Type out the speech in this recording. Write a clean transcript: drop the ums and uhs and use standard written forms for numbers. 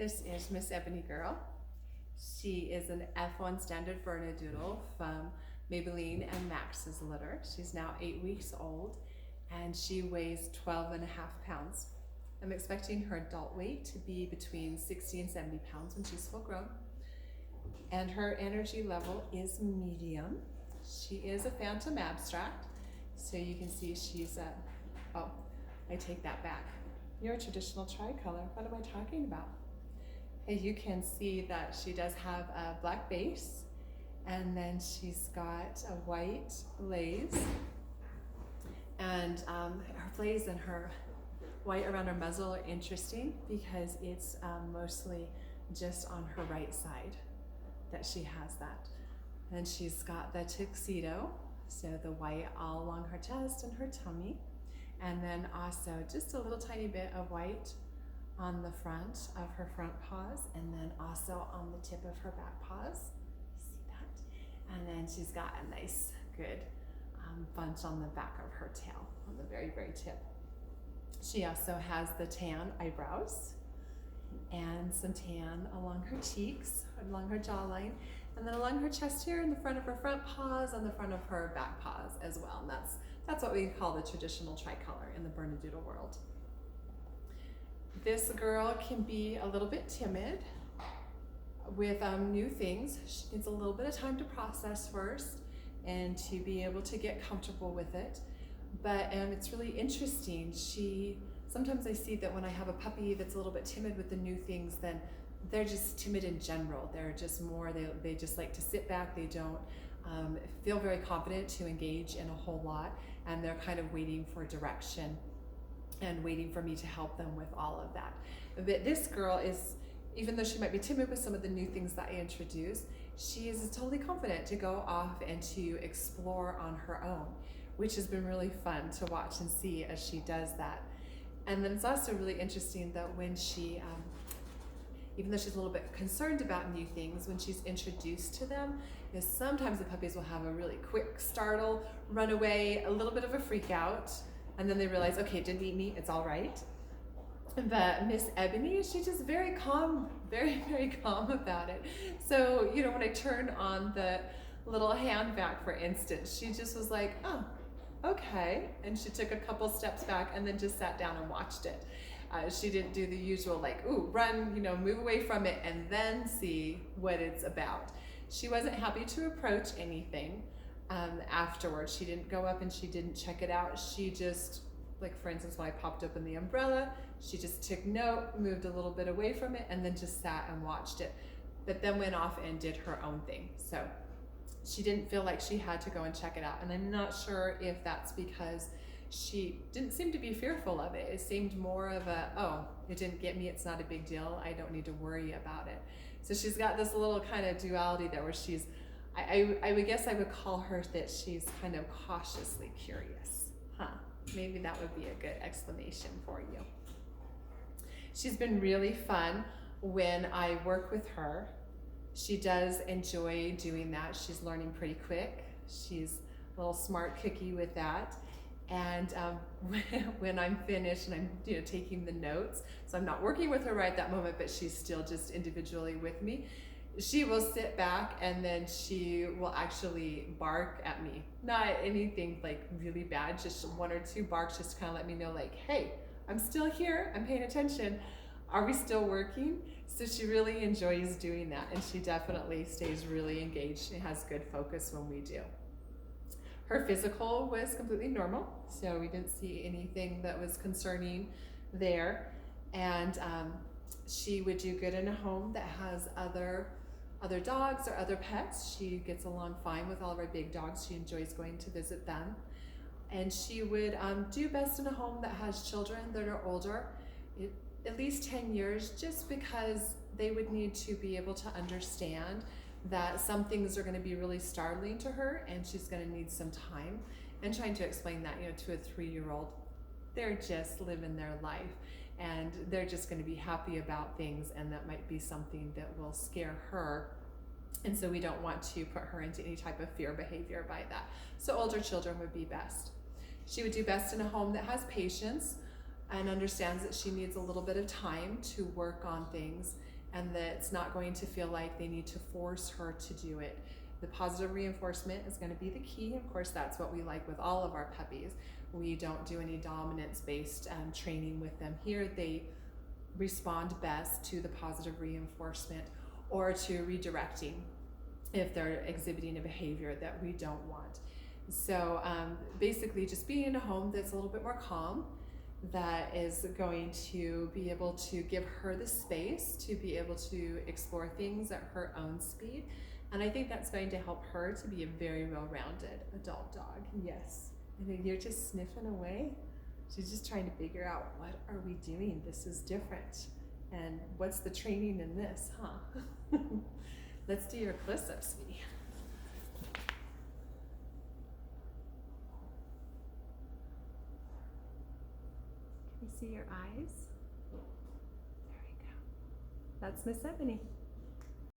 This is Miss EbonyGirl. She is an F1 standard Bernedoodle from Maybelline and Max's litter. She's now 8 weeks old and she weighs 12.5 pounds. I'm expecting her adult weight to be between 60 and 70 pounds when she's full grown. And her energy level is medium. She is a Phantom Abstract. So you can see she's oh, I take that back. You're a traditional tricolor. What am I talking about? Hey, you can see that she does have a black base, and then she's got a white lace, and her blaze and her white around her muzzle are interesting because it's mostly just on her right side that she has that. And she's got the tuxedo, so the white all along her chest and her tummy, and then also just a little tiny bit of white on the front of her front paws, and then also on the tip of her back paws. See that? And then she's got a nice, good bunch on the back of her tail, on the very, very tip. She also has the tan eyebrows and some tan along her cheeks, along her jawline, and then along her chest here in the front of her front paws and the front of her back paws as well. And that's what we call the traditional tricolor in the Bernedoodle world. This girl can be a little bit timid with new things. She needs a little bit of time to process first and to be able to get comfortable with it. But it's really interesting. Sometimes I see that when I have a puppy that's a little bit timid with the new things, then they're just timid in general. They're just more, they just like to sit back. They don't feel very confident to engage in a whole lot, and they're kind of waiting for direction and waiting for me to help them with all of that. But this girl is, even though she might be timid with some of the new things that I introduce, she is totally confident to go off and to explore on her own, which has been really fun to watch and see as she does that. And then it's also really interesting that when she, even though she's a little bit concerned about new things, when she's introduced to them, is sometimes the puppies will have a really quick startle, run away, a little bit of a freak out, and then they realize, okay, it didn't eat me, it's all right. But Miss Ebony, she's just very calm, very, very calm about it. So, you know, when I turned on the little hand vac, for instance, she just was like, oh, okay. And she took a couple steps back and then just sat down and watched it. She didn't do the usual like, ooh, run, you know, move away from it and then see what it's about. She wasn't happy to approach anything afterwards. She didn't go up and she didn't check it out. She just, like for instance, when I popped open the umbrella, she just took note, moved a little bit away from it, and then just sat and watched it. But then went off and did her own thing. So she didn't feel like she had to go and check it out. And I'm not sure if that's because she didn't seem to be fearful of it. It seemed more of a, oh, it didn't get me, it's not a big deal, I don't need to worry about it. So she's got this little kind of duality there where she's, I would guess I would call her that she's kind of cautiously curious. Maybe that would be a good explanation for you. She's been really fun when I work with her. She does enjoy doing that. She's learning pretty quick. She's a little smart cookie with that. And when I'm finished and I'm taking the notes, so I'm not working with her right at that moment, but she's still just individually with me, she will sit back and then she will actually bark at me. Not anything like really bad, just one or two barks just to kind of let me know like, hey, I'm still here, I'm paying attention. Are we still working? So she really enjoys doing that, and she definitely stays really engaged. She has good focus when we do. Her physical was completely normal, so we didn't see anything that was concerning there. And she would do good in a home that has other dogs or other pets. She gets along fine with all of our big dogs. She enjoys going to visit them. And she would do best in a home that has children that are older, at least 10 years, just because they would need to be able to understand that some things are going to be really startling to her and she's going to need some time. And trying to explain that, to a 3-year-old, they're just living their life and they're just going to be happy about things, and that might be something that will scare her. And so we don't want to put her into any type of fear behavior by that. So older children would be best. She would do best in a home that has patience and understands that she needs a little bit of time to work on things and that it's not going to feel like they need to force her to do it. The positive reinforcement is going to be the key. Of course, that's what we like with all of our puppies. We don't do any dominance-based training with them. Here, they respond best to the positive reinforcement or to redirecting if they're exhibiting a behavior that we don't want. So basically just being in a home that's a little bit more calm, that is going to be able to give her the space to be able to explore things at her own speed. And I think that's going to help her to be a very well-rounded adult dog. Yes. And you're just sniffing away. She's just trying to figure out, what are we doing? This is different. And what's the training in this, huh? Let's do your close-up, sweetie. Can you see your eyes? There we go. That's Miss Ebony.